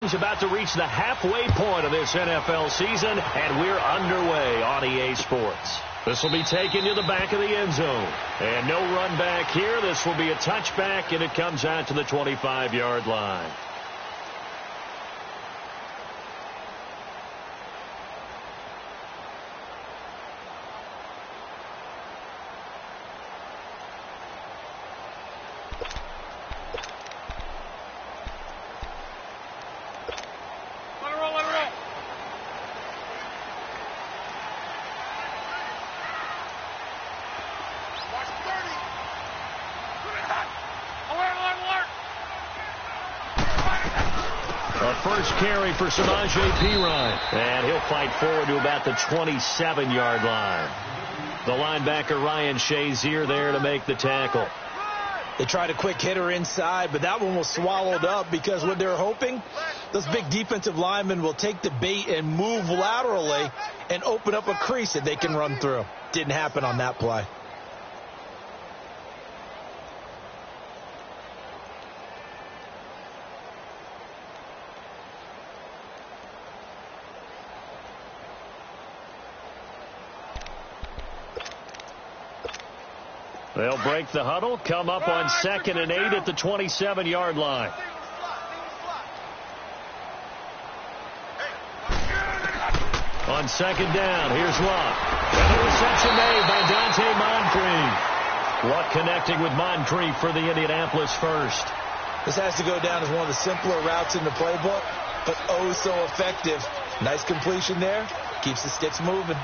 games about to reach the halfway point of this NFL season, and we're underway on EA Sports. This will be taken to the back of the end zone. And no run back here. This will be a touchback, and it comes out to the 25-yard line. First carry for Samaje Perine. And he'll fight forward to about the 27-yard line. The linebacker Ryan Shazier there to make the tackle. They tried a quick hitter inside, but that one was swallowed up because what they're hoping, those big defensive linemen will take the bait and move laterally and open up a crease that they can run through. Didn't happen on that play. They'll break the huddle, come up on 2nd and 8 at the 27-yard line. On 2nd down, here's Luck. And the reception made by Dante Moncrief. Luck connecting with Moncrief for the Indianapolis first. This has to go down as one of the simpler routes in the playbook, but oh so effective. Nice completion there. Keeps the sticks moving.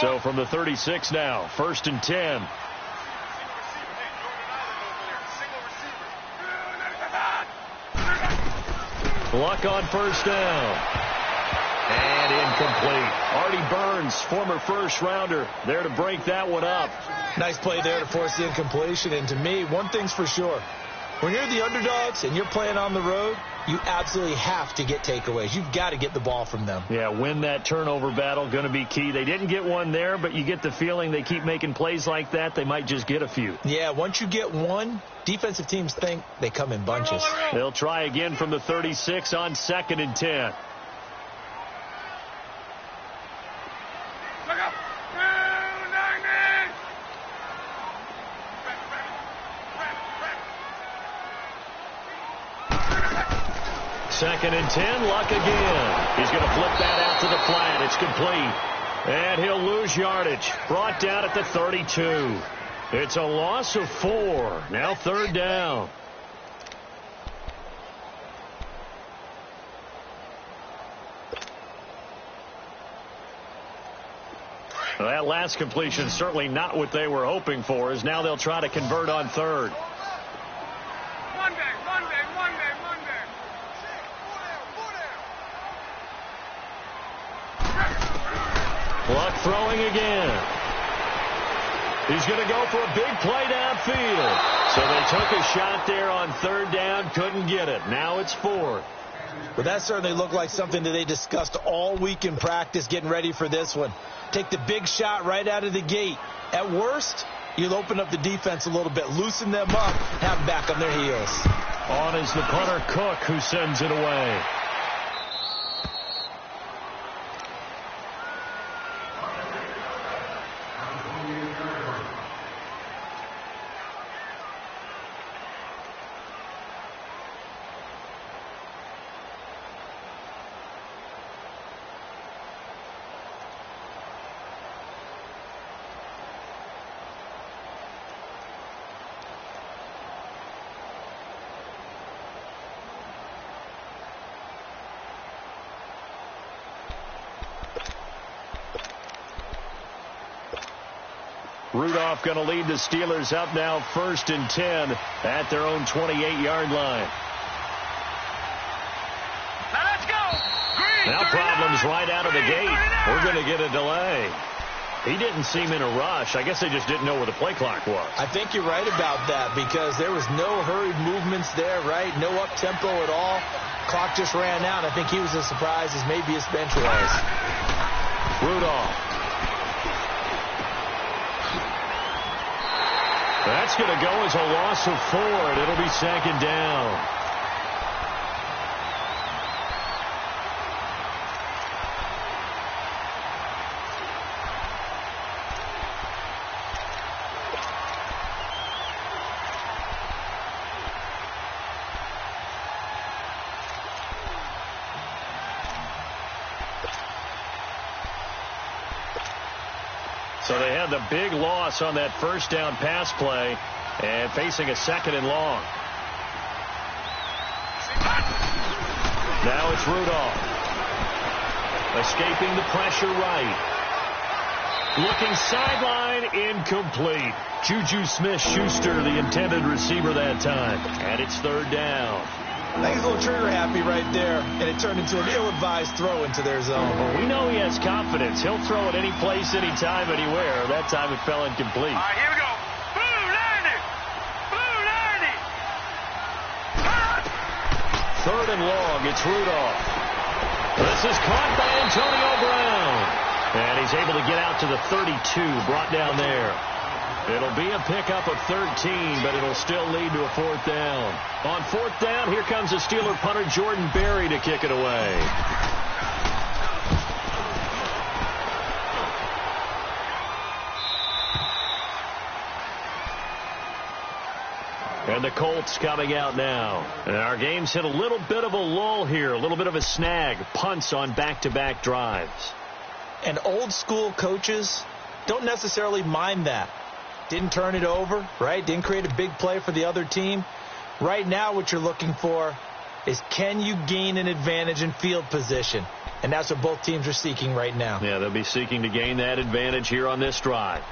So from the 36 now, 1st and 10. Luck on 1st down. And incomplete. Artie Burns, former first-rounder, there to break that one up. Nice play there to force the incompletion. And to me, one thing's for sure. When you're the underdogs and you're playing on the road, you absolutely have to get takeaways. You've got to get the ball from them. Yeah, win that turnover battle, going to be key. They didn't get one there, but you get the feeling they keep making plays like that, they might just get a few. Yeah, once you get one, defensive teams think they come in bunches. They'll try again from the 36 on 2nd and 10. Second and 10, Luck again. He's going to flip that out to the flat. It's complete. And he'll lose yardage. Brought down at the 32. It's a loss of 4. Now 3rd down. Well, that last completion certainly not what they were hoping for, as now they'll try to convert on 3rd. Luck throwing again. He's going to go for a big play downfield. So they took a shot there on 3rd down, couldn't get it. Now it's 4th. Well, that certainly looked like something that they discussed all week in practice getting ready for this one. Take the big shot right out of the gate. At worst, you'll open up the defense a little bit, loosen them up, have them back on their heels. On is the punter Cook, who sends it away. Rudolph going to lead the Steelers up now 1st and 10 at their own 28-yard line. Now let's go. Green, now problems right out of the gate. We're going to get a delay. He didn't seem in a rush. I guess they just didn't know where the play clock was. I think you're right about that because there was no hurried movements there, right? No up-tempo at all. Clock just ran out. I think he was as surprised as maybe his bench was. Rudolph. That's going to go as a loss of 4, and it'll be second down. So they had the big loss on that first down pass play and facing a second and long. Now it's Rudolph. Escaping the pressure right. Looking sideline, incomplete. Juju Smith-Schuster, the intended receiver that time. And it's third down. I think he's a little trigger happy right there, and it turned into an ill-advised throw into their zone. Well, we know he has confidence. He'll throw it any place, anytime, anywhere. That time it fell incomplete. All right, here we go. Blue 90. Blue 90. Third and long, it's Rudolph. This is caught by Antonio Brown. And he's able to get out to the 32, brought down there. It'll be a pickup of 13, but it'll still lead to a fourth down. On fourth down, here comes the Steeler punter Jordan Berry to kick it away. And the Colts coming out now. And our game's hit a little bit of a lull here, a little bit of a snag. Punts on back-to-back drives. And old-school coaches don't necessarily mind that. Didn't turn it over, right? Didn't create a big play for the other team. Right now what you're looking for is, can you gain an advantage in field position? And that's what both teams are seeking right now. Yeah, they'll be seeking to gain that advantage here on this drive.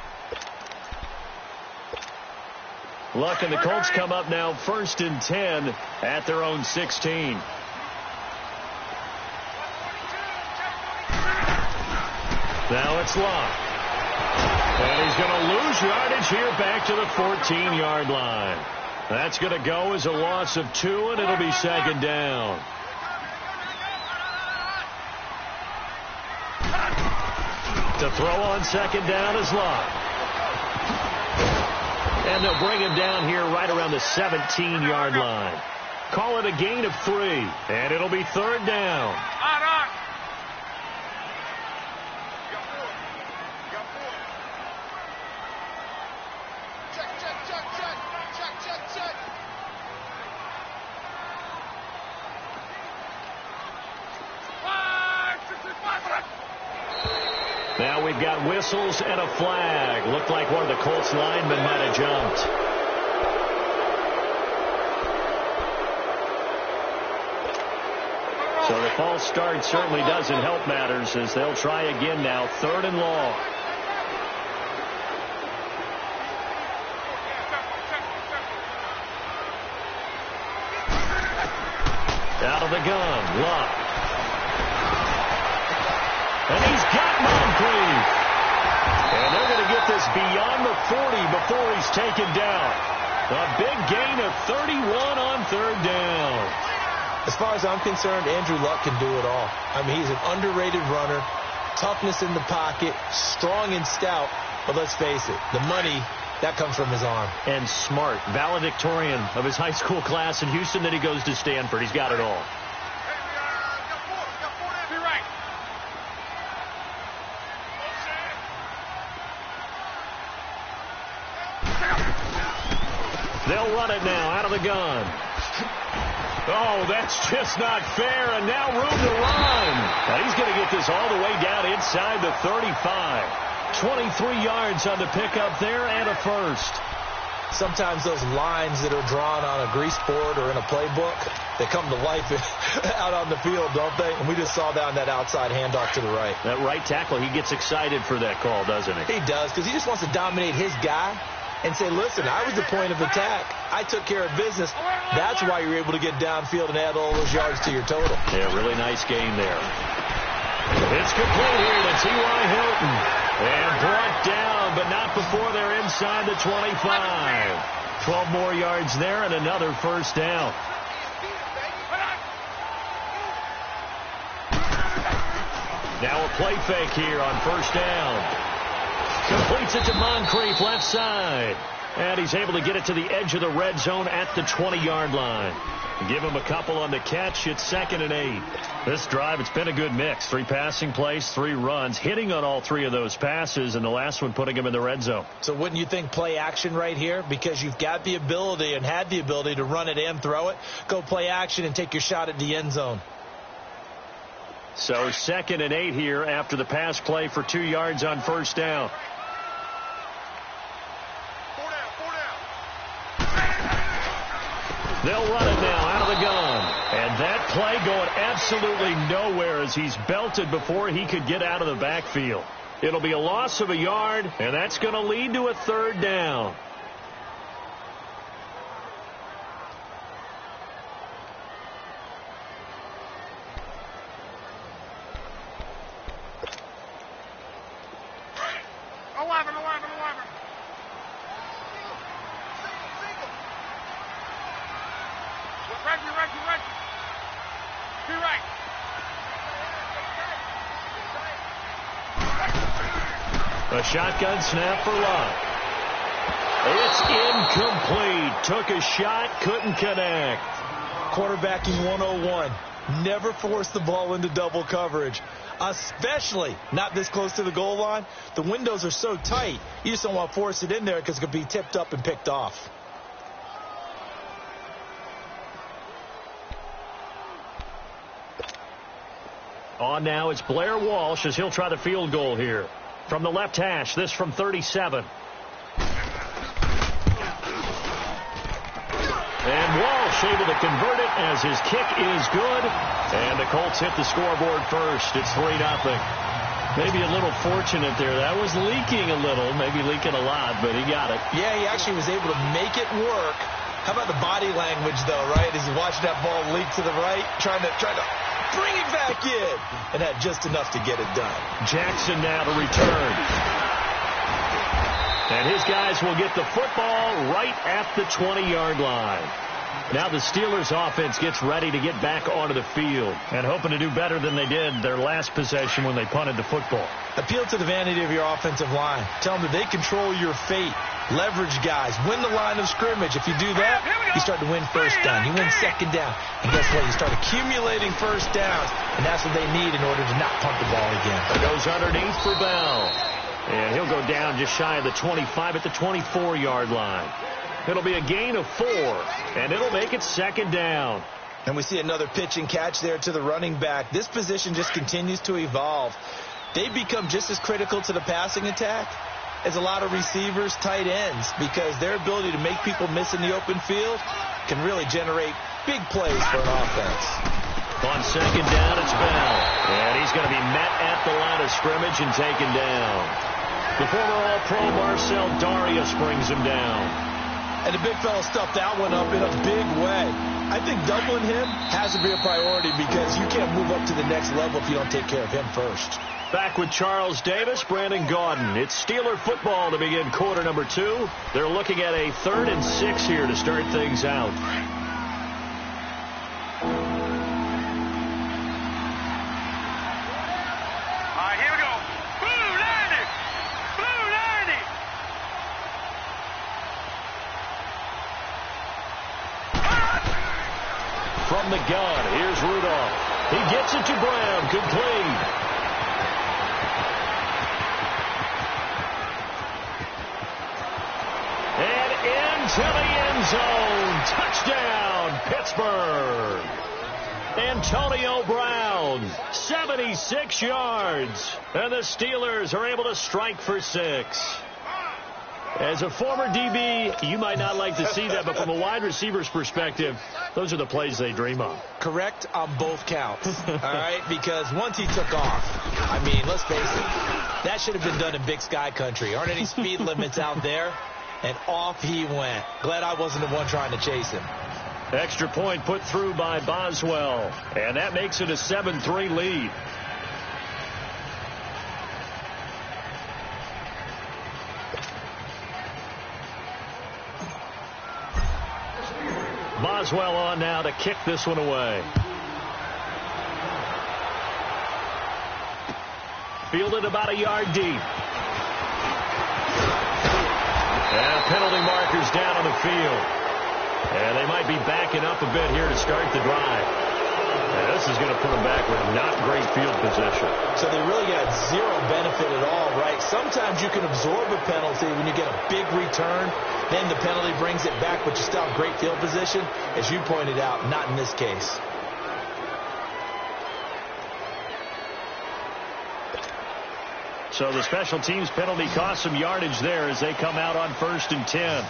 Luck and the Colts come up now 1st and 10 at their own 16. Now it's Luck. And he's going to lose yardage here back to the 14-yard line. That's going to go as a loss of 2, and it'll be second down. To throw on second down is Luck. And they'll bring him down here right around the 17-yard line. Call it a gain of 3, and it'll be third down. Now we've got whistles and a flag. Looked like one of the Colts linemen might have jumped. So the false start certainly doesn't help matters as they'll try again now. Third and long. Out of the gun, Luck. And he's got Moncrief. And they're going to get this beyond the 40 before he's taken down. A big gain of 31 on third down. As far as I'm concerned, Andrew Luck can do it all. I mean, he's an underrated runner. Toughness in the pocket, strong and stout. But let's face it, the money, that comes from his arm. And smart, valedictorian of his high school class in Houston. Then he goes to Stanford. He's got it all. They'll run it now out of the gun. Oh, that's just not fair, and now room to run. Now he's going to get this all the way down inside the 35. 23 yards on the pickup there and a first. Sometimes those lines that are drawn on a grease board or in a playbook, they come to life out on the field, don't they? And we just saw that on that outside handoff to the right. That right tackle, he gets excited for that call, doesn't he? He does, because he just wants to dominate his guy and say, listen, I was the point of attack. I took care of business. That's why you're able to get downfield and add all those yards to your total. Yeah, really nice game there. It's complete here to T.Y. Hilton. And brought down, but not before they're inside the 25. 12 more yards there and another first down. Now a play fake here on first down. Completes it to Moncrief left side. And he's able to get it to the edge of the red zone at the 20-yard line. Give him a couple on the catch. It's 2nd and 8. This drive, it's been a good mix. 3 passing plays, 3 runs, hitting on all 3 of those passes, and the last one putting him in the red zone. So wouldn't you think play action right here? Because you've got the ability and had the ability to run it and throw it. Go play action and take your shot at the end zone. So 2nd and 8 here after the pass play for 2 yards on first down. They'll run it now out of the gun. And that play going absolutely nowhere as he's belted before he could get out of the backfield. It'll be a loss of a yard, and that's going to lead to a 3rd down. A shotgun snap for Lott. It's incomplete. Took a shot, couldn't connect. Quarterbacking 101. Never force the ball into double coverage, especially not this close to the goal line. The windows are so tight, you just don't want to force it in there because it could be tipped up and picked off. On now, it's Blair Walsh as he'll try the field goal here. From the left hash, this from 37. And Walsh able to convert it as his kick is good. And the Colts hit the scoreboard first. It's 3-0. Maybe a little fortunate there. That was leaking a little, maybe leaking a lot, but he got it. Yeah, he actually was able to make it work. How about the body language, though, right? As he watched that ball leak to the right, trying to bring it back in, and had just enough to get it done. Jackson now to return. And his guys will get the football right at the 20-yard line. Now the Steelers offense gets ready to get back onto the field and hoping to do better than they did their last possession when they punted the football. Appeal to the vanity of your offensive line. Tell them that they control your fate. Leverage guys. Win the line of scrimmage. If you do that, you start to win first down. You win second down. And guess what? You start accumulating first downs. And that's what they need in order to not punt the ball again. It goes underneath for Bell. And he'll go down just shy of the 25 at the 24-yard line. It'll be a gain of 4, and it'll make it second down. And we see another pitch and catch there to the running back. This position just continues to evolve. They become just as critical to the passing attack as a lot of receivers, tight ends, because their ability to make people miss in the open field can really generate big plays for an offense. On second down, it's Bell. And he's going to be met at the line of scrimmage and taken down. The former All-Pro Marcel Darius brings him down. And the big fella stuffed that one up in a big way. I think doubling him has to be a priority because you can't move up to the next level if you don't take care of him first. Back with Charles Davis, Brandon Gaudin. It's Steeler football to begin quarter number 2. They're looking at a 3rd and 6 here to start things out. Here we go. Blue 90. Blue 90. From the gun, here's Rudolph. He gets it to Brown, complete. And into the end zone. Touchdown, Pittsburgh. Antonio Brown, 76 yards. And the Steelers are able to strike for 6. As a former DB, you might not like to see that, but from a wide receiver's perspective, those are the plays they dream of. Correct on both counts, all right? Because once he took off, I mean, let's face it, that should have been done in Big Sky country. Aren't any speed limits out there? And off he went. Glad I wasn't the one trying to chase him. Extra point put through by Boswell, and that makes it a 7-3 lead. Boswell on now to kick this one away. Fielded about a yard deep. And penalty markers down on the field. And they might be backing up a bit here to start the drive. And this is going to put them back with not great field position. So they really got zero benefit at all, right? Sometimes you can absorb a penalty when you get a big return. Then the penalty brings it back, but you still have great field position. As you pointed out, not in this case. So the special teams penalty cost some yardage there as they come out on 1st and 10.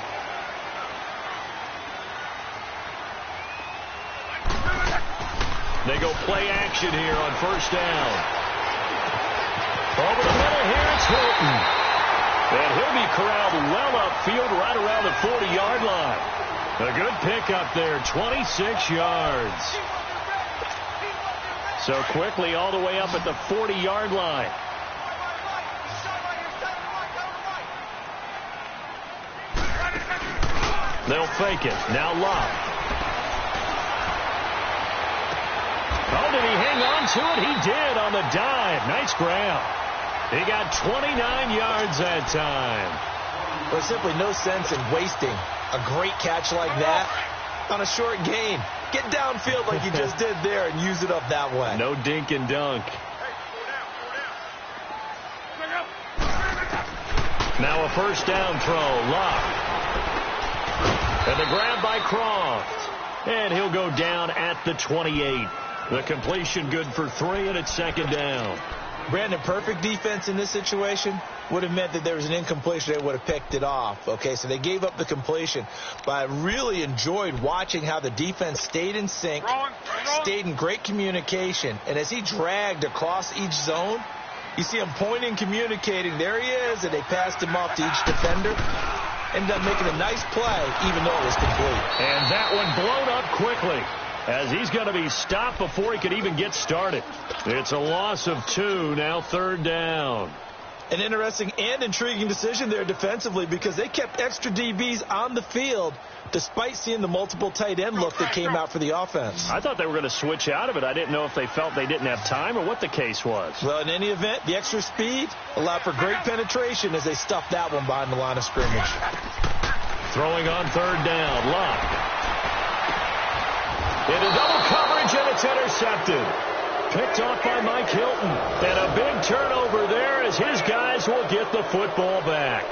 They go play action here on 1st down. Over the middle here, it's Hilton. And he'll be corralled well upfield right around the 40-yard line. A good pickup there, 26 yards. So quickly all the way up at the 40-yard line. They'll fake it. Now Love. Oh, did he hang on to it? He did on the dive. Nice grab. He got 29 yards that time. There's simply no sense in wasting a great catch like that on a short gain. Get downfield like you just did there and use it up that way. No dink and dunk. Now a 1st down throw. Love. And the grab by Croft. And he'll go down at the 28. The completion good for 3, and it's 2nd down. Brandon, perfect defense in this situation would have meant that there was an incompletion. They would have picked it off. Okay, so they gave up the completion. But I really enjoyed watching how the defense stayed in sync, stayed in great communication. And as he dragged across each zone, you see him pointing, communicating. There he is, and they passed him off to each defender. Ended up making a nice play, even though it was complete. And that one blown up quickly, as he's going to be stopped before he could even get started. It's a loss of 2, now 3rd down. An interesting and intriguing decision there defensively, because they kept extra DBs on the field despite seeing the multiple tight end look that came out for the offense. I thought they were going to switch out of it. I didn't know if they felt they didn't have time or what the case was. Well, in any event, the extra speed allowed for great penetration as they stuffed that one behind the line of scrimmage. Throwing on 3rd down, Love. Into double coverage, and it's intercepted. Picked off by Mike Hilton. And a big turnover there as his guys will get the football back.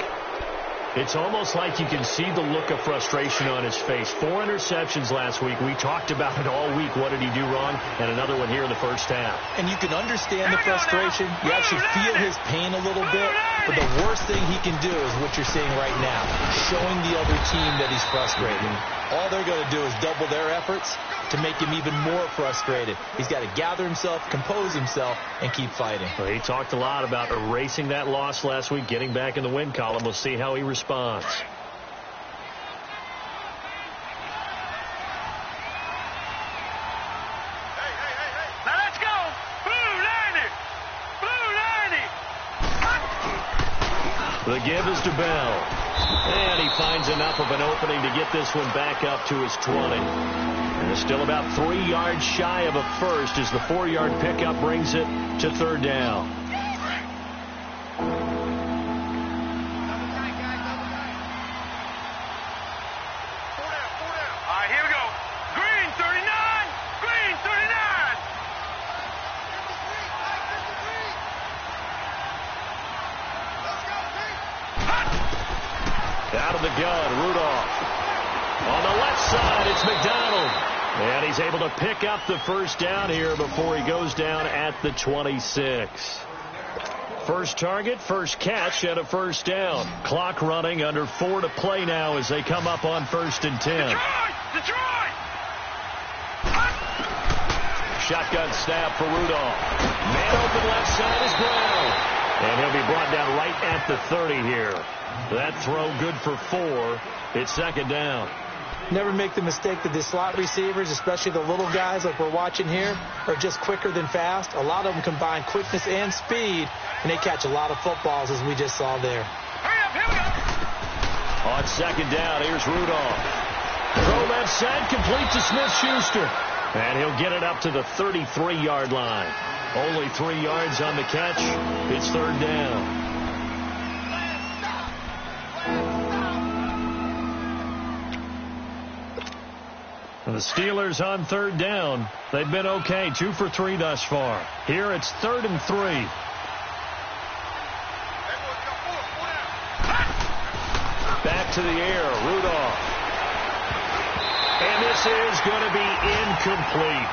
It's almost like you can see the look of frustration on his face. 4 interceptions last week. We talked about it all week. What did he do wrong? And another one here in the 1st half. And you can understand the frustration. You actually feel his pain a little bit. But the worst thing he can do is what you're seeing right now, showing the other team that he's frustrated. All they're going to do is double their efforts to make him even more frustrated. He's got to gather himself, compose himself, and keep fighting. Well, he talked a lot about erasing that loss last week, getting back in the win column. We'll see how he responds. Now let's go. Blue 90. Blue 90. The give is to Bell. And he finds enough of an opening to get this one back up to his 20. And it's still about 3 yards shy of a first as the 4-yard pickup brings it to 3rd down. All right, here we go. Green 39. Green 39. Out of the gun, Rudolph. On the left side, it's McDonald. And he's able to pick up the 1st down here before he goes down at the 26. First target, first catch, and a 1st down. Clock running, under 4 to play now as they come up on 1st and 10. Detroit! Shotgun snap for Rudolph. Man open left side is Brown. And he'll be brought down right at the 30 here. That throw good for 4. It's 2nd down. Never make the mistake that the slot receivers, especially the little guys like we're watching here, are just quicker than fast. A lot of them combine quickness and speed, and they catch a lot of footballs, as we just saw there. Hurry up, here we go. On 2nd down, here's Rudolph. Throw left side, complete to Smith-Schuster. And he'll get it up to the 33-yard line. Only 3 yards on the catch. It's third down. The Steelers on third down. They've been okay, 2 for 3 thus far. Here it's 3rd and 3. Back to the air, Rudolph. And this is going to be incomplete.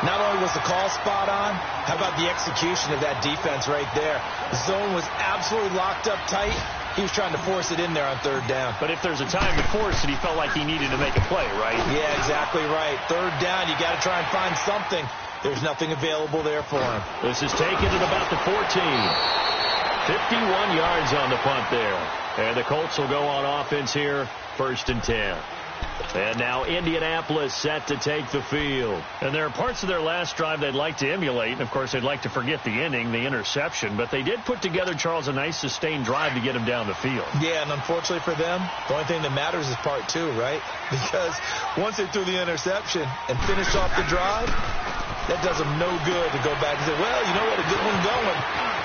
Not only was the call spot on, how about the execution of that defense right there? The zone was absolutely locked up tight. He was trying to force it in there on third down. But if there's a time to force it, he felt like he needed to make a play, right? Yeah, exactly right. Third down, you got to try and find something. There's nothing available there for him. This is taken at about the 14. 51 yards on the punt there. And the Colts will go on offense here, 1st and 10. And now Indianapolis set to take the field. And there are parts of their last drive they'd like to emulate. And, of course, they'd like to forget the ending, the interception. But they did put together, Charles, a nice sustained drive to get him down the field. Yeah, and unfortunately for them, the only thing that matters is part 2, right? Because once they threw the interception and finished off the drive, that does them no good to go back and say, well, you know what, a good one going.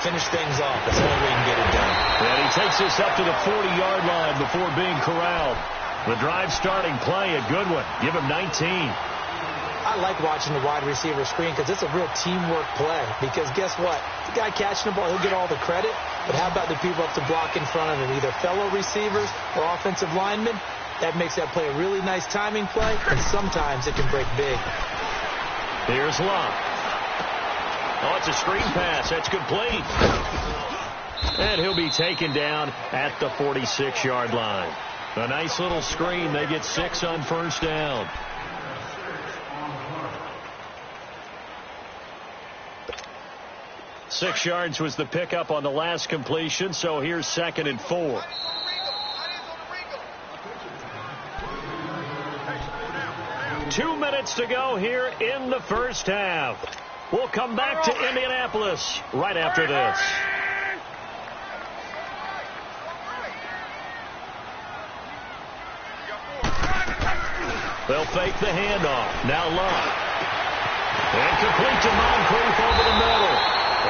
Finish things off. That's the only way you can get it done. And he takes this up to the 40-yard line before being corralled. The drive starting play, a good one. Give him 19. I like watching the wide receiver screen because it's a real teamwork play. Because guess what? The guy catching the ball, he'll get all the credit. But how about the people up to block in front of him, either fellow receivers or offensive linemen? That makes that play a really nice timing play, and sometimes it can break big. Here's Love. Oh, it's a screen pass. That's complete. And he'll be taken down at the 46-yard line. A nice little screen. They get 6 on first down. Six yards was the pickup on the last completion, so here's 2nd and 4. Two minutes to go here in the first half. We'll come back to Indianapolis right after this. They'll fake the handoff. Now Love. And complete to Moncrief over the middle.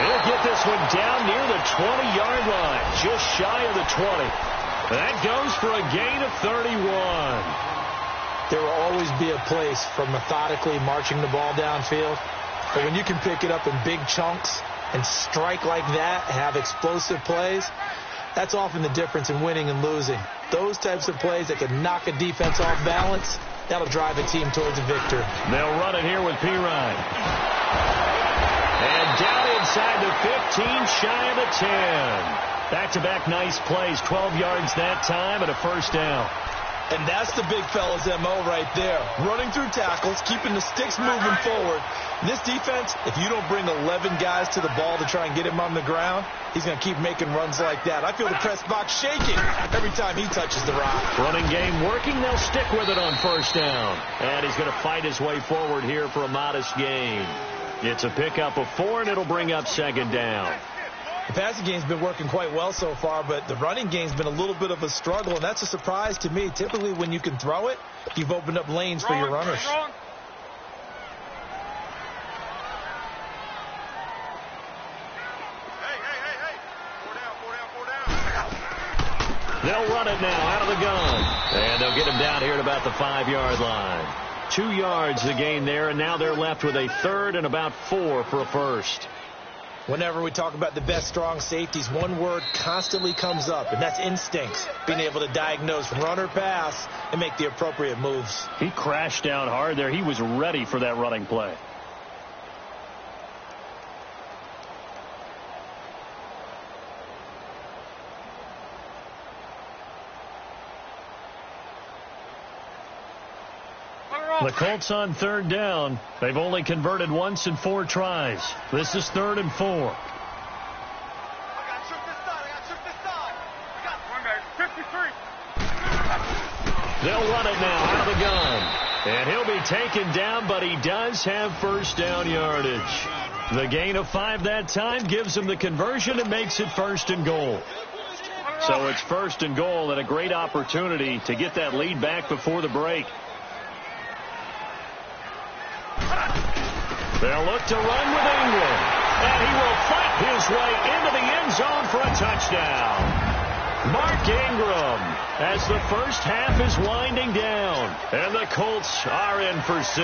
He'll get this one down near the 20-yard line, just shy of the 20. That goes for a gain of 31. There will always be a place for methodically marching the ball downfield. But when you can pick it up in big chunks and strike like that, have explosive plays, that's often the difference in winning and losing. Those types of plays that can knock a defense off balance, that'll drive a team towards a victory. They'll run it here with Pirine. And down inside the 15, shy of the 10. Back-to-back nice plays, 12 yards that time and a first down. And that's the big fella's M.O. right there. Running through tackles, keeping the sticks moving forward. This defense, if you don't bring 11 guys to the ball to try and get him on the ground, he's going to keep making runs like that. I feel the press box shaking every time he touches the rock. Running game working. They'll stick with it on first down. And he's going to fight his way forward here for a modest gain. It's a pickup of 4, and it'll bring up 2nd down. The passing game's been working quite well so far, but the running game's been a little bit of a struggle, and that's a surprise to me. Typically, when you can throw it, you've opened up lanes for your runners. They'll run it now out of the gun. And they'll get him down here at about the 5-yard line. 2 yards the gain there, and now they're left with a 3rd and about 4 for a first. Whenever we talk about the best strong safeties, one word constantly comes up, and that's instincts. Being able to diagnose run or pass and make the appropriate moves. He crashed down hard there. He was ready for that running play. The Colts on 3rd down. They've only converted once in 4 tries. This is 3rd and 4. They'll run it now out of the gun. And he'll be taken down, but he does have first down yardage. The gain of 5 that time gives him the conversion and makes it 1st and goal. So it's 1st and goal and a great opportunity to get that lead back before the break. They'll look to run with Ingram. And he will fight his way into the end zone for a touchdown. Mark Ingram, as the first half is winding down. And the Colts are in for 6.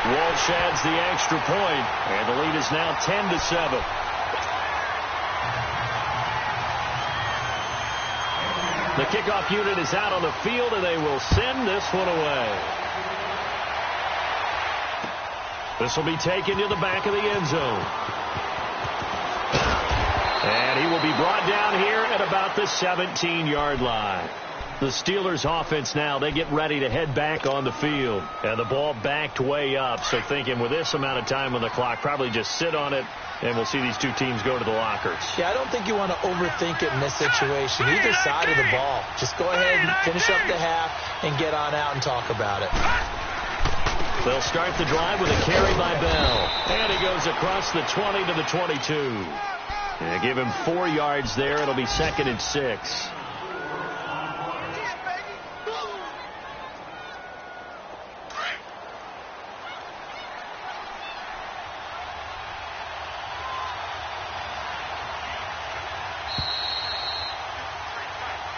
Walsh adds the extra point, and the lead is now 10-7. The kickoff unit is out on the field, and they will send this one away. This will be taken to the back of the end zone. And he will be brought down here at about the 17-yard line. The Steelers offense now, they get ready to head back on the field. And the ball backed way up, so thinking with this amount of time on the clock, probably just sit on it, and we'll see these two teams go to the lockers. Yeah, I don't think you want to overthink it in this situation. Either side of the ball. Just go ahead and finish up the half and get on out and talk about it. They'll start the drive with a carry by Bell. And he goes across the 20 to the 22. And give him 4 yards there. It'll be 2nd and 6.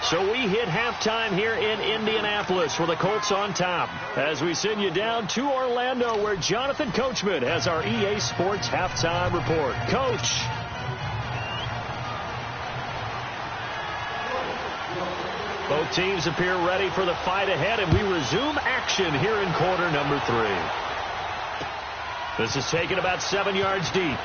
So we hit halftime here in Indianapolis with the Colts on top as we send you down to Orlando where Jonathan Coachman has our EA Sports halftime report. Coach. Both teams appear ready for the fight ahead, and we resume action here in quarter number 3. This is taken about 7 yards deep.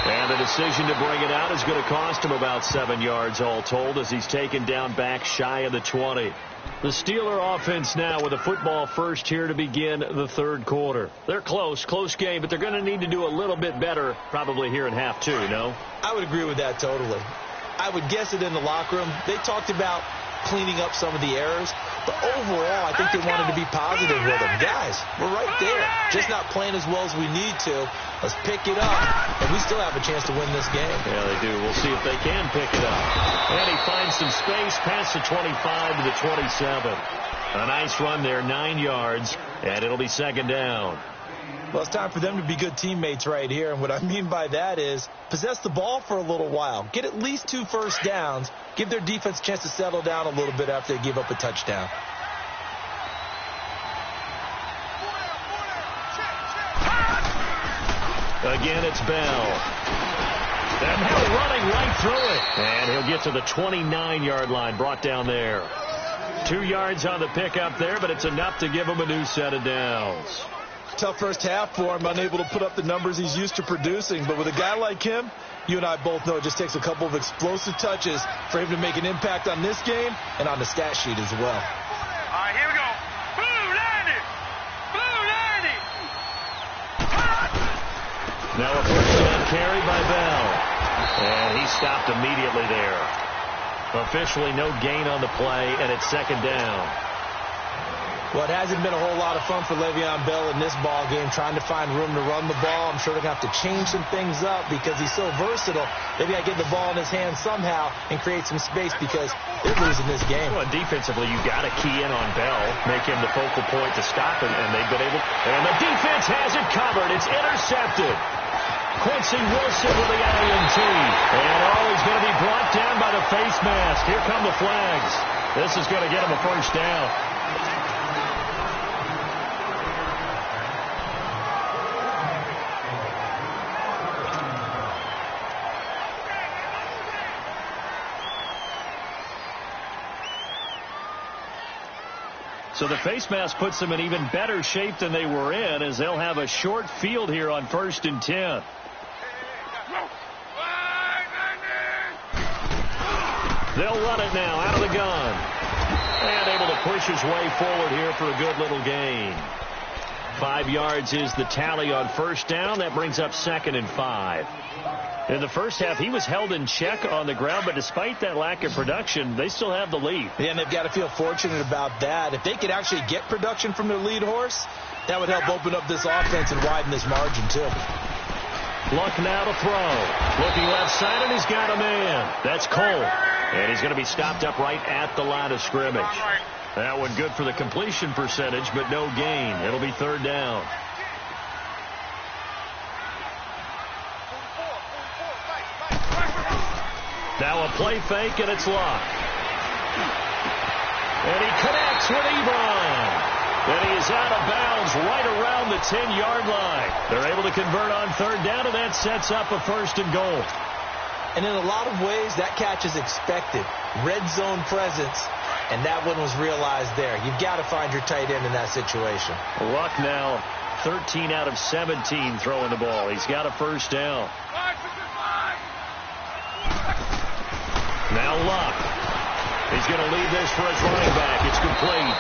And the decision to bring it out is going to cost him about 7 yards all told as he's taken down back shy of the 20. The Steeler offense now with a football first here to begin the third quarter. They're close game, but they're going to need to do a little bit better probably here in half 2, no? I would agree with that totally. I would guess it in the locker room. They talked about cleaning up some of the errors, but overall I think they wanted to be positive with them. Guys, we're right there. Just not playing as well as we need to. Let's pick it up, and we still have a chance to win this game. Yeah, they do. We'll see if they can pick it up. And he finds some space past the 25 to the 27. A nice run there, 9 yards, and it'll be 2nd down. Well, it's time for them to be good teammates right here, and what I mean by that is possess the ball for a little while. Get at least 2 first downs. Give their defense a chance to settle down a little bit after they give up a touchdown. Again, it's Bell. And now running right through it. And he'll get to the 29-yard line, brought down there. 2 yards on the pickup there, but it's enough to give him a new set of downs. Tough first half for him, unable to put up the numbers he's used to producing. But with a guy like him, you and I both know it just takes a couple of explosive touches for him to make an impact on this game and on the stat sheet as well. All right, here we go. Blue 90. Blue 90. Now a first down carry by Bell. And he stopped immediately there. Officially no gain on the play, and it's 2nd down. Well, it hasn't been a whole lot of fun for Le'Veon Bell in this ball game, trying to find room to run the ball. I'm sure they're going to have to change some things up because he's so versatile. Maybe I get the ball in his hands somehow and create some space because they're losing this game. Well, defensively, you got to key in on Bell, make him the focal point to stop him, and they've been able. And the defense has it covered. It's intercepted. Quincy Wilson with the INT. And he's going to be brought down by the face mask. Here come the flags. This is going to get him a first down. So the face mask puts them in even better shape than they were in as they'll have a short field here on 1st and 10. They'll run it now out of the gun. And able to push his way forward here for a good little gain. 5 yards is the tally on first down. That brings up 2nd and 5. In the first half, he was held in check on the ground, but despite that lack of production, they still have the lead. Yeah, and they've got to feel fortunate about that. If they could actually get production from their lead horse, that would help open up this offense and widen this margin, too. Luck now to throw. Looking left side, and he's got a man. That's Cole. And he's going to be stopped up right at the line of scrimmage. That one good for the completion percentage, but no gain. It'll be third down. Now a play fake, and it's locked. And he connects with Ebron. And he is out of bounds right around the 10-yard line. They're able to convert on third down, and that sets up a first and goal. And in a lot of ways, that catch is expected. Red zone presence, and that one was realized there. You've got to find your tight end in that situation. Luck now, 13 out of 17 throwing the ball. He's got a first down. Now Luck. He's going to leave this for his running back. It's complete.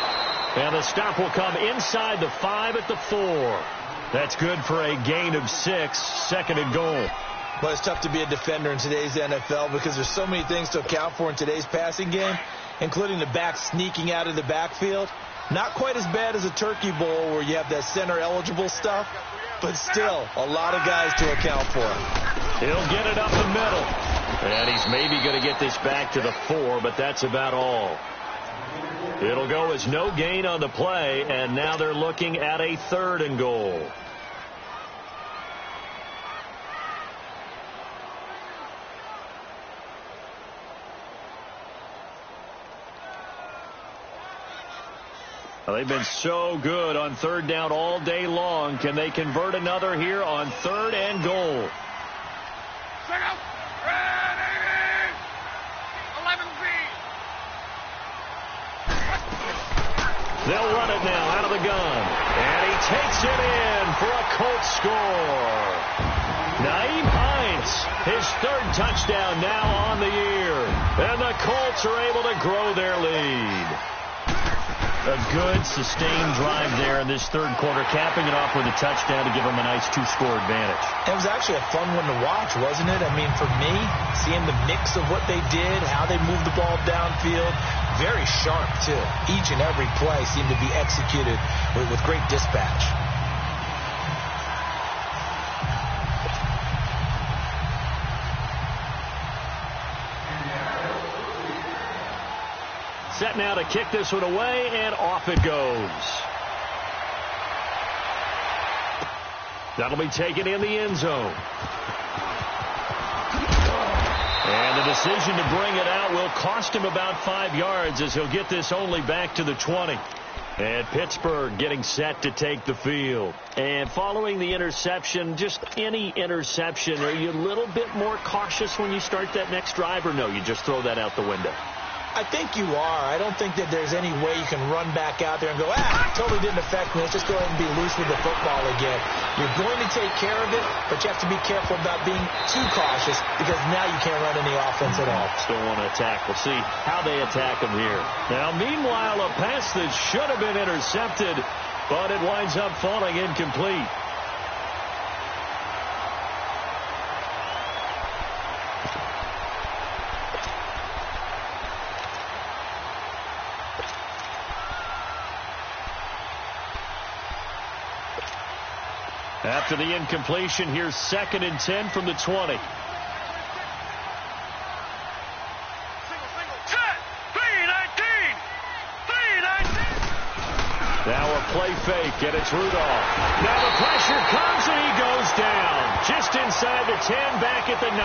And the stop will come inside the 5 at the 4. That's good for a gain of 6, second and goal. Well, it's tough to be a defender in today's NFL because there's so many things to account for in today's passing game, including the back sneaking out of the backfield. Not quite as bad as a turkey bowl where you have that center-eligible stuff, but still a lot of guys to account for. He'll get it up the middle. And he's maybe going to get this back to the 4, but that's about all. It'll go as no gain on the play, and now they're looking at a third and goal. Well, they've been so good on third down all day long. Can they convert another here on third and goal? They'll run it now out of the gun. And he takes it in for a Colts score. Nyheim Hines, his third touchdown now on the year. And the Colts are able to grow their lead. A good, sustained drive there in this third quarter, capping it off with a touchdown to give them a nice 2-score advantage. It was actually a fun one to watch, wasn't it? I mean, for me, seeing the mix of what they did, how they moved the ball downfield, very sharp, too. Each and every play seemed to be executed with great dispatch. Set now to kick this one away, and off it goes. That'll be taken in the end zone. And the decision to bring it out will cost him about 5 yards as he'll get this only back to the 20. And Pittsburgh getting set to take the field. And following the interception, just any interception, are you a little bit more cautious when you start that next drive, or no, you just throw that out the window? I think you are. I don't think that there's any way you can run back out there and go, totally didn't affect me. Let's just go ahead and be loose with the football again. You're going to take care of it, but you have to be careful about being too cautious because now you can't run any offense at all. Still want to attack. We'll see how they attack him here. Now, meanwhile, a pass that should have been intercepted, but it winds up falling incomplete. After the incompletion, here's 2nd and 10 from the 20. Now a play fake, and it's Rudolph. Now the pressure comes, and he goes down. Just inside the 10, back at the 9.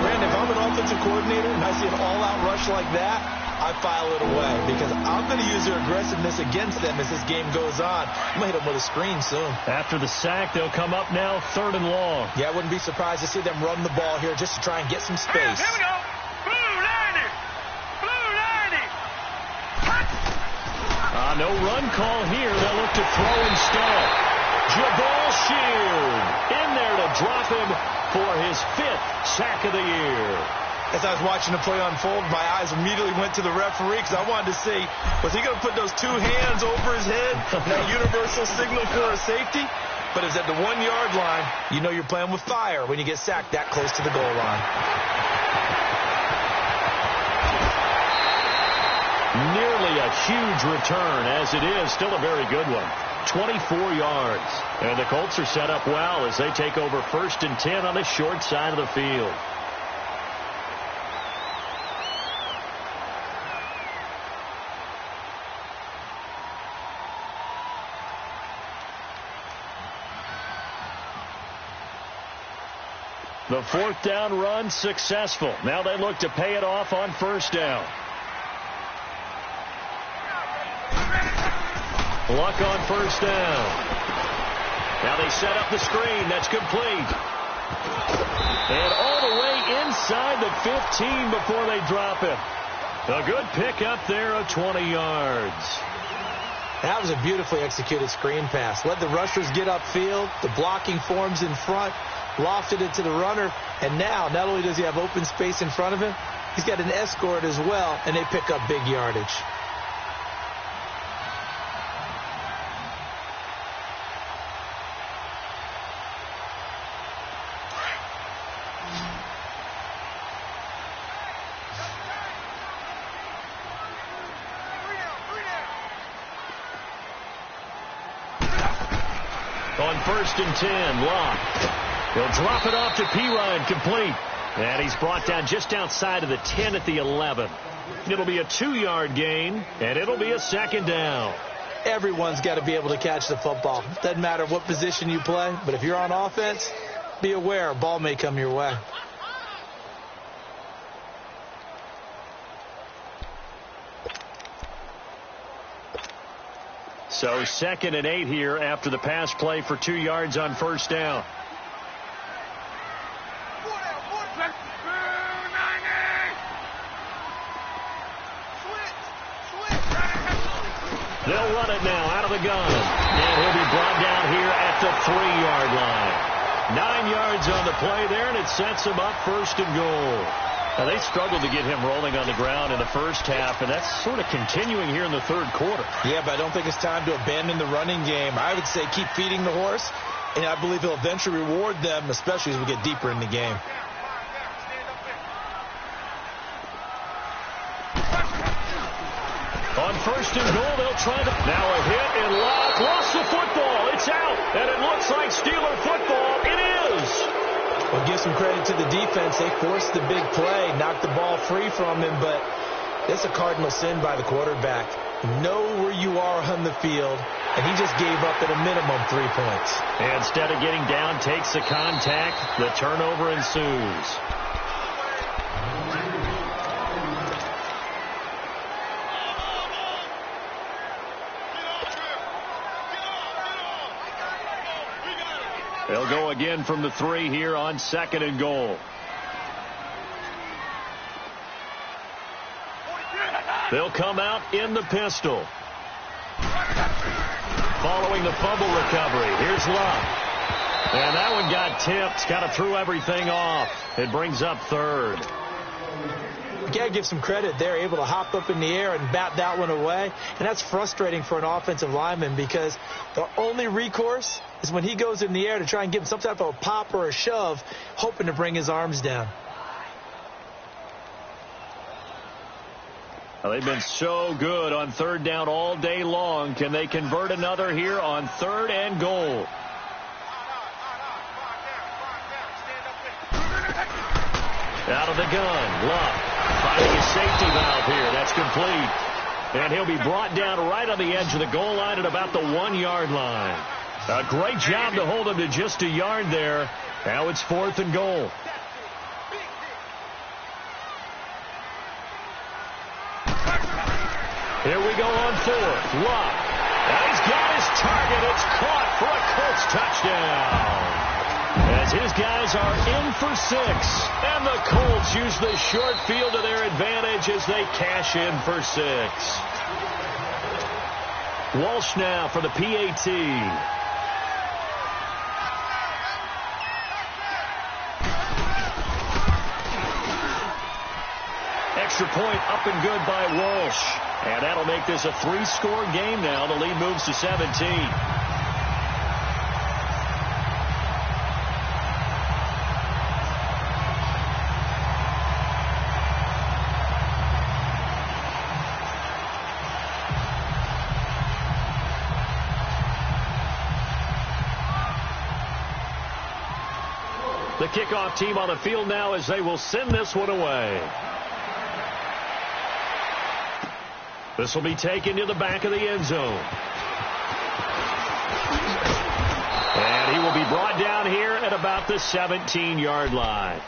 Brandon, if I'm an offensive coordinator and I see an all-out rush like that, I file it away because I'm going to use their aggressiveness against them as this game goes on. I'm going to hit them with a screen soon. After the sack, they'll come up now 3rd and long. Yeah, I wouldn't be surprised to see them run the ball here just to try and get some space. Here we go. Blue 90. Blue 90. No run call here. They'll look to throw instead. Jabal Sheard in there to drop him for his 5th sack of the year. As I was watching the play unfold, my eyes immediately went to the referee because I wanted to see, was he going to put those 2 hands over his head, that universal signal for a safety? But it's at the 1-yard line. You know you're playing with fire when you get sacked that close to the goal line. Nearly a huge return, as it is still a very good one. 24 yards. And the Colts are set up well as they take over 1st and 10 on the short side of the field. The fourth down run successful. Now they look to pay it off on first down. Luck on first down. Now they set up the screen. That's complete. And all the way inside the 15 before they drop it. A good pickup there of 20 yards. That was a beautifully executed screen pass. Let the rushers get upfield. The blocking forms in front. Lofted it to the runner. And now, not only does he have open space in front of him, he's got an escort as well, and they pick up big yardage. On first and 10, Locke. He'll drop it off to Pirine, complete. And he's brought down just outside of the 10 at the 11. It'll be a 2-yard gain, and it'll be a second down. Everyone's got to be able to catch the football. Doesn't matter what position you play, but if you're on offense, be aware a ball may come your way. So 2nd and 8 here after the pass play for 2 yards on first down. They'll run it now out of the gun. And he'll be brought down here at the 3-yard line. 9 yards on the play there, and it sets him up first and goal. Now, they struggled to get him rolling on the ground in the first half, and that's sort of continuing here in the third quarter. Yeah, but I don't think it's time to abandon the running game. I would say keep feeding the horse, and I believe he'll eventually reward them, especially as we get deeper in the game. On first and goal, they'll try to... Now a hit, and Locke lost the football. It's out, and it looks like Steeler football. It is. Well, give some credit to the defense. They forced the big play, knocked the ball free from him, but it's a cardinal sin by the quarterback. Know where you are on the field, and he just gave up at a minimum 3 points. And instead of getting down, takes the contact. The turnover ensues. They'll go again from the 3 here on 2nd and goal. They'll come out in the pistol. Following the fumble recovery, here's Locke. And that one got tipped, kind of threw everything off. It brings up 3rd. You got to give some credit. They're able to hop up in the air and bat that one away. And that's frustrating for an offensive lineman because the only recourse is when he goes in the air to try and give him some type of a pop or a shove, hoping to bring his arms down. Well, they've been so good on 3rd down all day long. Can they convert another here on 3rd and goal? Out of the gun, Locke finding his safety valve here. That's complete. And he'll be brought down right on the edge of the goal line at about the 1-yard line. A great job to hold him to just a yard there. Now it's 4th and goal. Here we go on 4th. Locke. Now he's got his target. It's caught for a Colts touchdown. As his guys are in for 6. And the Colts use the short field to their advantage as they cash in for 6. Walsh now for the PAT. Extra point up and good by Walsh. And that'll make this a 3-score game now. The lead moves to 17. The kickoff team on the field now as they will send this one away. This will be taken to the back of the end zone. And he will be brought down here at about the 17-yard line.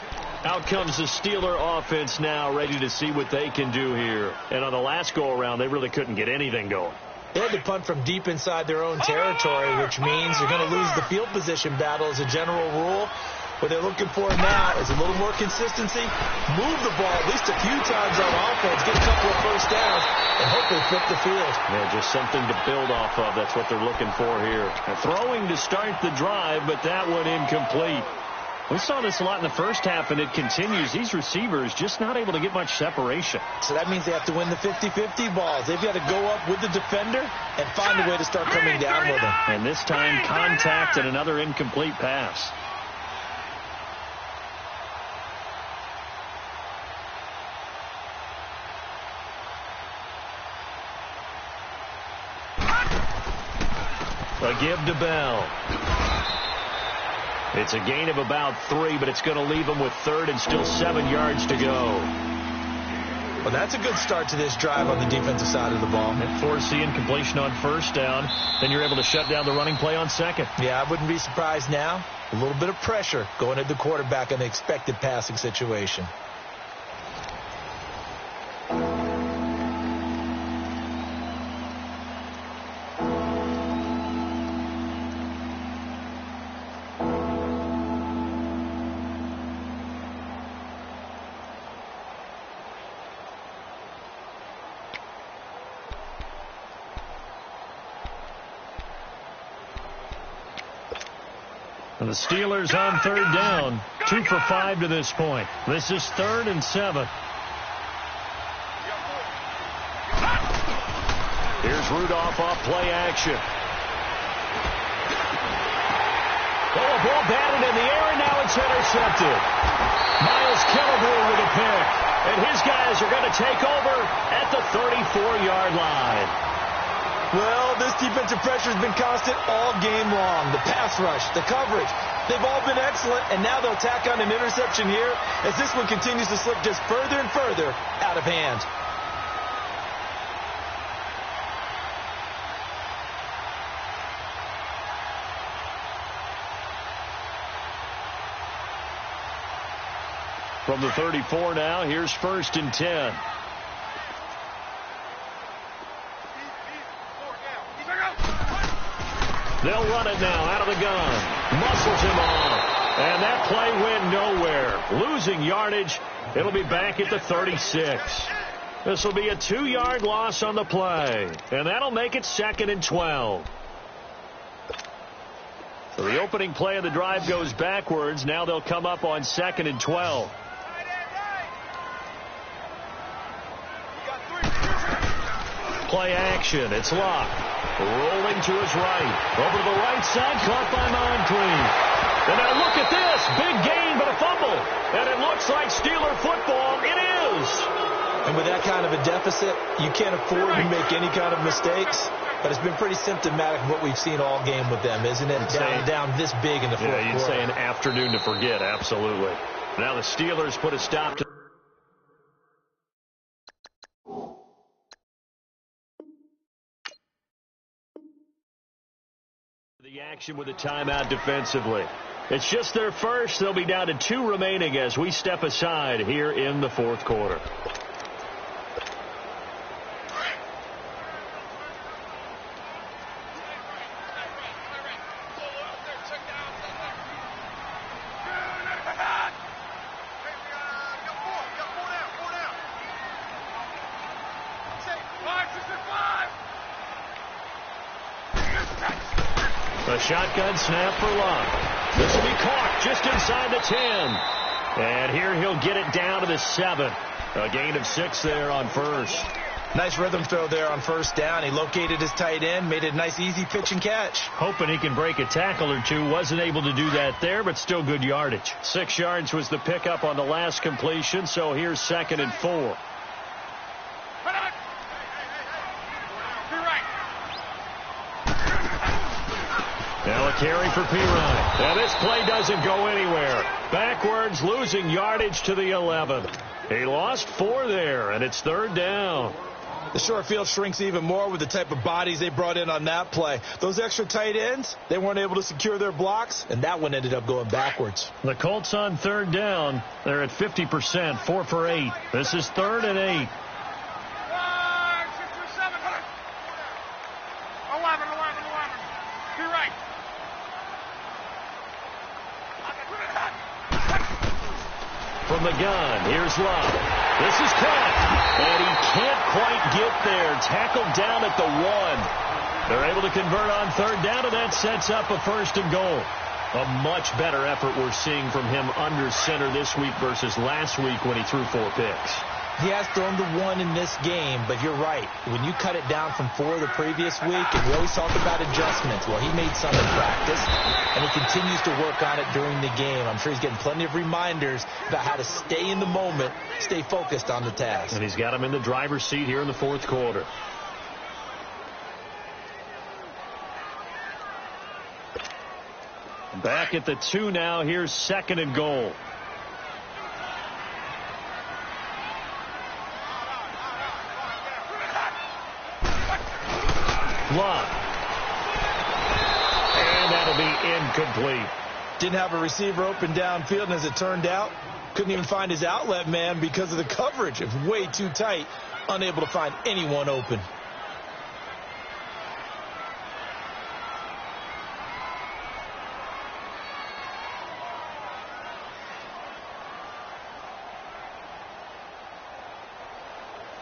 Out comes the Steeler offense now, ready to see what they can do here. And on the last go-around, they really couldn't get anything going. They had to punt from deep inside their own territory, which means you're going to lose the field position battle as a general rule. What they're looking for now is a little more consistency, move the ball at least a few times on offense, get a couple of first downs, and hopefully flip the field. Yeah, just something to build off of. That's what they're looking for here. And throwing to start the drive, but that one incomplete. We saw this a lot in the first half, and it continues. These receivers just not able to get much separation. So that means they have to win the 50-50 balls. They've got to go up with the defender and find a way to start coming down with them. And this time, contact and another incomplete pass. A give to Bell. It's a gain of about 3, but it's going to leave them with third and still 7 yards to go. Well, that's a good start to this drive on the defensive side of the ball. And force the incompletion on first down. Then you're able to shut down the running play on second. Yeah, I wouldn't be surprised now. A little bit of pressure going at the quarterback in the expected passing situation. And the Steelers on third down. 2 for 5 to this point. This is 3rd and 7. Here's Rudolph off play action. Oh, a ball batted in the air, and now it's intercepted. Miles Killebrew with a pick. And his guys are going to take over at the 34-yard line. Well, this defensive pressure has been constant all game long. The pass rush, the coverage, they've all been excellent, and now they'll tack on an interception here as this one continues to slip just further and further out of hand. From the 34 now, here's 1st and 10. They'll run it now out of the gun. Muscles him off. And that play went nowhere. Losing yardage. It'll be back at the 36. This will be a 2-yard loss on the play. And that'll make it 2nd and 12. So the opening play of the drive goes backwards. Now they'll come up on 2nd and 12. Play action. It's locked. Rolling to his right. Over to the right side. Caught by Moncrief. And now look at this. Big gain, but a fumble. And it looks like Steeler football. It is. And with that kind of a deficit, you can't afford to make any kind of mistakes. But it's been pretty symptomatic of what we've seen all game with them, isn't it? Down this big in the fourth quarter. Yeah, you'd say an afternoon to forget. Absolutely. Now the Steelers put a stop to the action with a timeout defensively. It's just their first. They'll be down to 2 remaining as we step aside here in the fourth quarter. A shotgun snap for Locke. This will be caught just inside the 10. And here he'll get it down to the 7. A gain of 6 there on first. Nice rhythm throw there on first down. He located his tight end, made it a nice easy pitch and catch. Hoping he can break a tackle or two. Wasn't able to do that there, but still good yardage. 6 yards was the pickup on the last completion, so here's 2nd and 4. Now a carry for Pirine. Now this play doesn't go anywhere. Backwards, losing yardage to the 11. He lost 4 there, and it's 3rd down. The short field shrinks even more with the type of bodies they brought in on that play. Those extra tight ends, they weren't able to secure their blocks, and that one ended up going backwards. The Colts on third down. They're at 50%, 4 for 8. This is 3rd and 8. 6 or 7. 11. To your right. From the gun, here's Love. This is caught, and he can't quite get there. Tackled down at the 1. They're able to convert on third down, and that sets up a 1st and goal. A much better effort we're seeing from him under center this week versus last week when he threw 4 picks. He has thrown the 1 in this game, but you're right. When you cut it down from 4 the previous week, and we always talk about adjustments. Well, he made some in practice, and he continues to work on it during the game. I'm sure he's getting plenty of reminders about how to stay in the moment, stay focused on the task. And he's got him in the driver's seat here in the 4th quarter. Back at the 2 now. Here's 2nd and goal. Love. And that'll be incomplete. Didn't have a receiver open downfield, and as it turned out, couldn't even find his outlet man because of the coverage. It was way too tight, unable to find anyone open.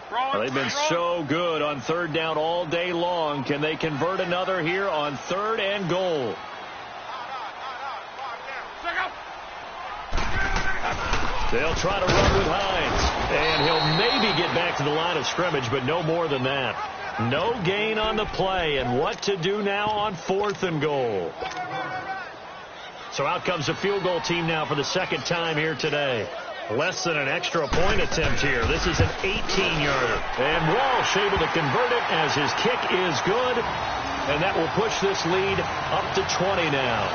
Well, they've been so good on third down all day long. Can they convert another here on 3rd and goal? They'll try to run with Hines, and he'll maybe get back to the line of scrimmage, but no more than that. No gain on the play, and what to do now on 4th and goal. So out comes a field goal team now for the 2nd time here today. Less than an extra point attempt here. This is an 18-yarder. And Walsh able to convert it as his kick is good. And that will push this lead up to 20 now.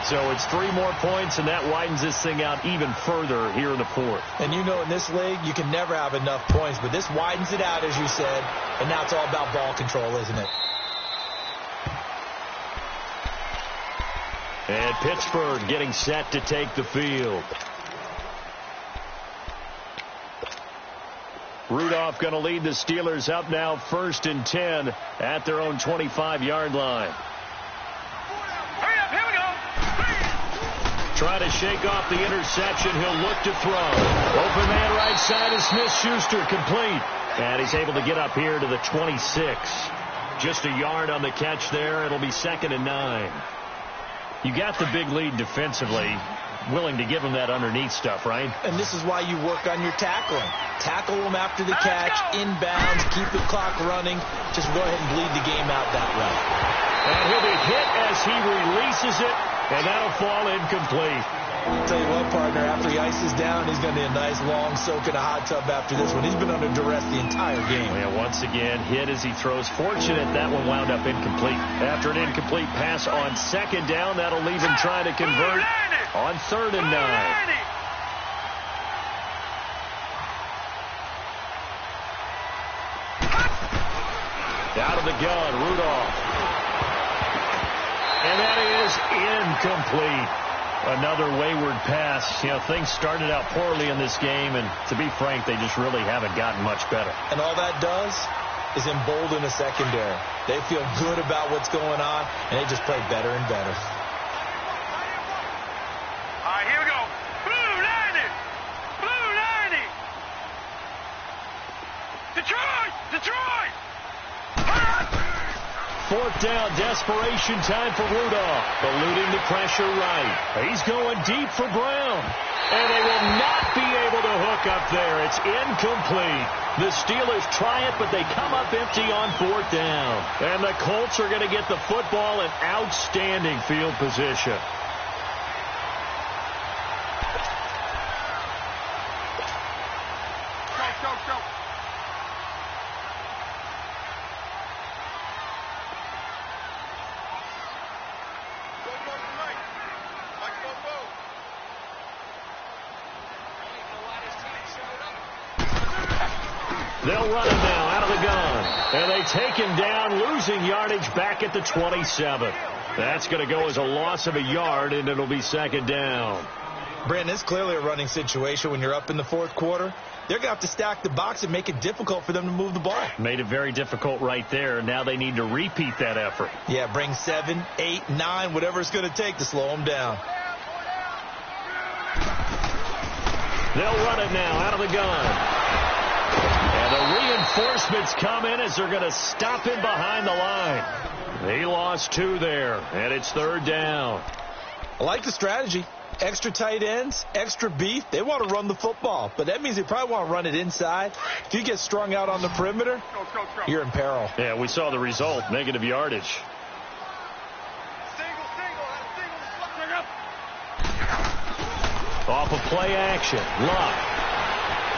So it's 3 more points, and that widens this thing out even further here in the 4th. And you know in this league, you can never have enough points. But this widens it out, as you said. And now it's all about ball control, isn't it? And Pittsburgh getting set to take the field. Rudolph going to lead the Steelers up now 1st and 10 at their own 25-yard line. Hurry up, here we go. Try to shake off the interception. He'll look to throw. Open man right side is Smith-Schuster, complete. And he's able to get up here to the 26. Just a yard on the catch there. It'll be 2nd and 9. You got the big lead defensively. Willing to give him that underneath stuff, right? And this is why you work on your tackling. Tackle him after the catch, inbounds, keep the clock running. Just go ahead and bleed the game out that way. And he'll be hit as he releases it, and that'll fall incomplete. I'll tell you what, partner, after he ices down, he's going to need a nice long soak in a hot tub after this one. He's been under duress the entire game. Yeah, once again, hit as he throws. Fortunate that one wound up incomplete. After an incomplete pass on 2nd down, that'll leave him trying to convert on 3rd and 9. Out of the gun, Rudolph. And that is incomplete. Another wayward pass. You know, things started out poorly in this game, and to be frank, they just really haven't gotten much better. And all that does is embolden a secondary. They feel good about what's going on, and they just play better and better. All right, here we go. Blue 90. Blue 90. Detroit. Detroit. 4th down, desperation time for Rudolph. Eluding the pressure right. He's going deep for Brown. And they will not be able to hook up there. It's incomplete. The Steelers try it, but they come up empty on 4th down. And the Colts are going to get the football in outstanding field position. Go. They'll run it now out of the gun. And they take him down, losing yardage back at the 27. That's going to go as a loss of a yard, and it'll be second down. Brandon, it's clearly a running situation when you're up in the fourth quarter. They're going to have to stack the box and make it difficult for them to move the ball. Made it very difficult right there. Now they need to repeat that effort. Yeah, bring 7, 8, 9, whatever it's going to take to slow them down. They'll run it now out of the gun. And the reinforcements come in as they're going to stop him behind the line. He lost 2 there, and it's third down. I like the strategy. Extra tight ends, extra beef. They want to run the football, but that means they probably want to run it inside. If you get strung out on the perimeter, you're in peril. Yeah, we saw the result, negative yardage. Off of play action, Luck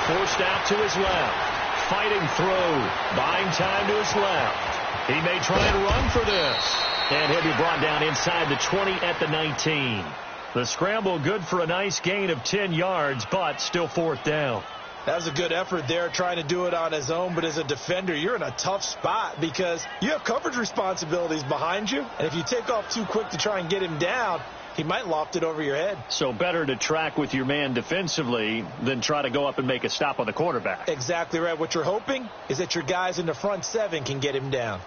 forced out to his left, fighting through, buying time to his left. He may try and run for this, and he'll be brought down inside the 20 at the 19. The scramble good for a nice gain of 10 yards, but still fourth down. That was a good effort there, trying to do it on his own. But as a defender, you're in a tough spot because you have coverage responsibilities behind you. And if you take off too quick to try and get him down, he might loft it over your head. So better to track with your man defensively than try to go up and make a stop on the quarterback. Exactly right. What you're hoping is that your guys in the front 7 can get him down.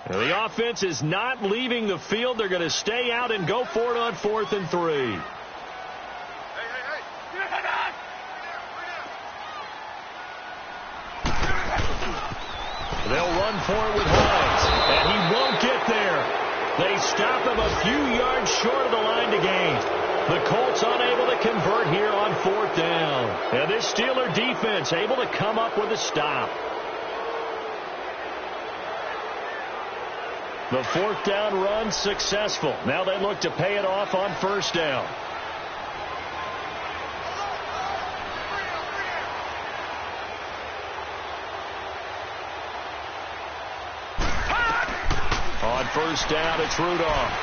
The offense is not leaving the field. They're going to stay out and go for it on 4th and 3. They'll run for it with Hines, and he won't get there. They stop him a few yards short of the line to gain. The Colts unable to convert here on 4th down. And this Steeler defense able to come up with a stop. The 4th down run successful. Now they look to pay it off on 1st down. On 1st down, it's Rudolph.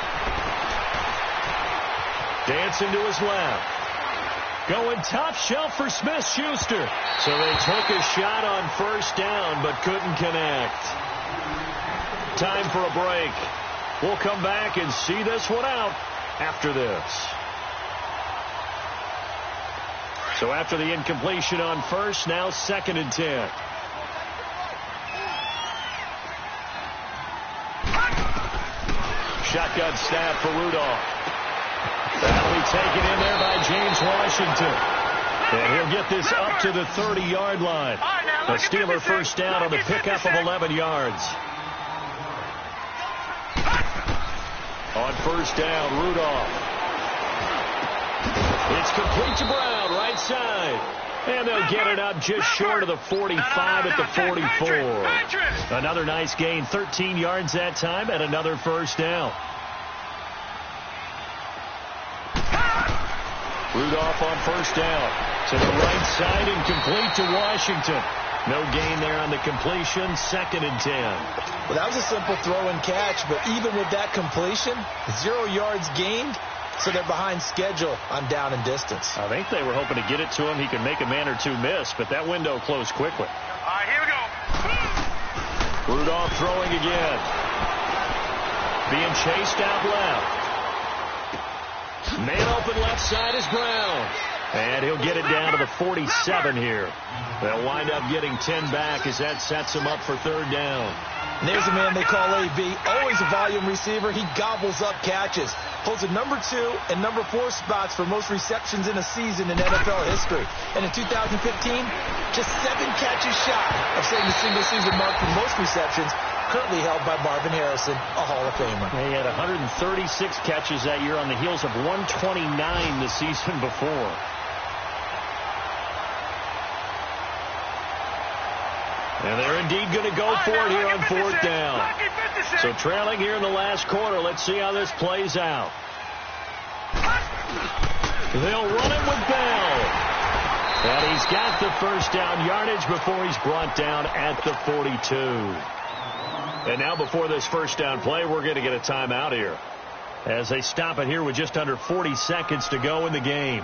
Dancing to his left. Going top shelf for Smith-Schuster. So they took a shot on 1st down but couldn't connect. Time for a break. We'll come back and see this one out after this. So after the incompletion on 1st, now 2nd and 10. Shotgun snap for Rudolph. That'll be taken in there by James Washington. And he'll get this up to the 30-yard line. The Steeler 1st down on the pickup of 11 yards. On 1st down, Rudolph. It's complete to Brown, right side. And they'll get it up just short of the 45 at the 44. Another nice gain, 13 yards that time, and another 1st down. Rudolph on 1st down. To the right side and complete to Washington. No gain there on the completion, 2nd and 10. Well, that was a simple throw and catch, but even with that completion, 0 yards gained, so they're behind schedule on down and distance. I think they were hoping to get it to him. He could make a man or two miss, but that window closed quickly. All right, here we go. Rudolph throwing again. Being chased out left. Man open left side is Brown. And he'll get it down to the 47 here. They'll wind up getting 10 back as that sets him up for 3rd down. And there's a man they call AB, always a volume receiver. He gobbles up catches. Holds a number 2 and number 4 spots for most receptions in a season in NFL history. And in 2015, just 7 catches shy of setting the single-season mark for most receptions, currently held by Marvin Harrison, a Hall of Famer. He had 136 catches that year on the heels of 129 the season before. And they're indeed going to go for it here on 4th down. So trailing here in the last quarter. Let's see how this plays out. They'll run it with Bell. And he's got the 1st down yardage before he's brought down at the 42. And now before this 1st down play, we're going to get a timeout here. as they stop it here with just under 40 seconds to go in the game.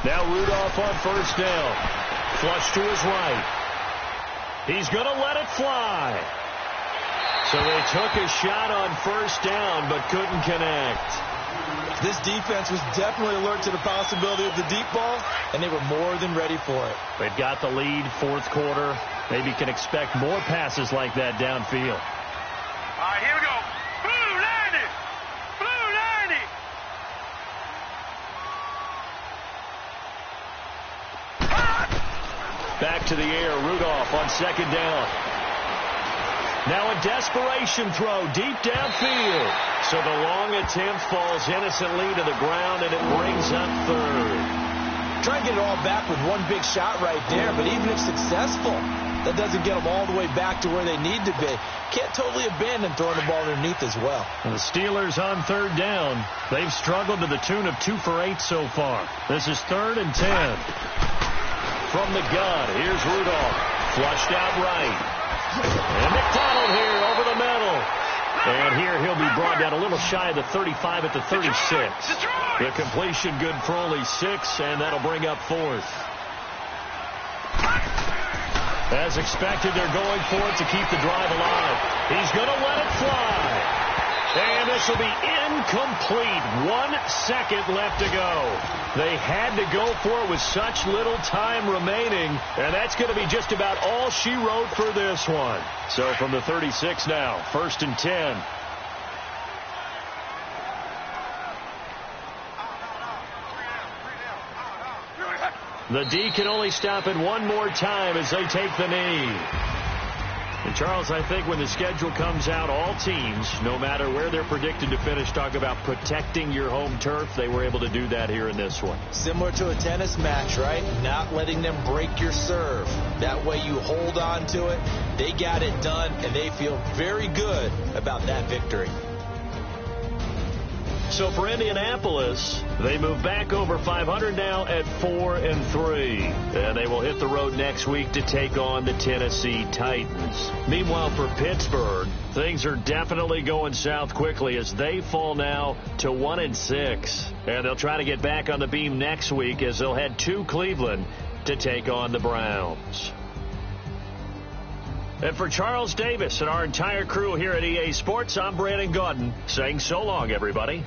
Now Rudolph on first down. Flush to his right. He's going to let it fly. So they took a shot on first down but couldn't connect. This defense was definitely alert to the possibility of the deep ball, and they were more than ready for it. They've got the lead, fourth quarter. Maybe can expect more passes like that downfield. All right, here we go. Blue 90. Blue 90. Back to the air, Rudolph on second down. Now a desperation throw deep downfield. So the long attempt falls innocently to the ground, and it brings up third. Try and get it all back with one big shot right there, but even if successful, that doesn't get them all the way back to where they need to be. Can't totally abandon throwing the ball underneath as well. And the Steelers on third down. They've struggled to the tune of 2 for 8 so far. This is 3rd and 10. From the gun, here's Rudolph. Flushed out right. And McDonald here over the middle. And here he'll be brought down a little shy of the 35 at the 36. The completion good for only 6, and that'll bring up 4th. As expected, they're going for it to keep the drive alive. He's going to let it fly. And this will be incomplete. 1 second left to go. They had to go for it with such little time remaining, and that's going to be just about all she wrote for this one. So from the 36 now, 1st and 10. The D can only stop it one more time as they take the knee. And, Charles, I think when the schedule comes out, all teams, no matter where they're predicted to finish, talk about protecting your home turf. They were able to do that here in this one. Similar to a tennis match, right? Not letting them break your serve. That way you hold on to it. They got it done, and they feel very good about that victory. So for Indianapolis, they move back over 500 now at 4-3. And they will hit the road next week to take on the Tennessee Titans. Meanwhile, for Pittsburgh, things are definitely going south quickly as they fall now to 1-6. And they'll try to get back on the beam next week as they'll head to Cleveland to take on the Browns. And for Charles Davis and our entire crew here at EA Sports, I'm Brandon Gaudin saying so long, everybody.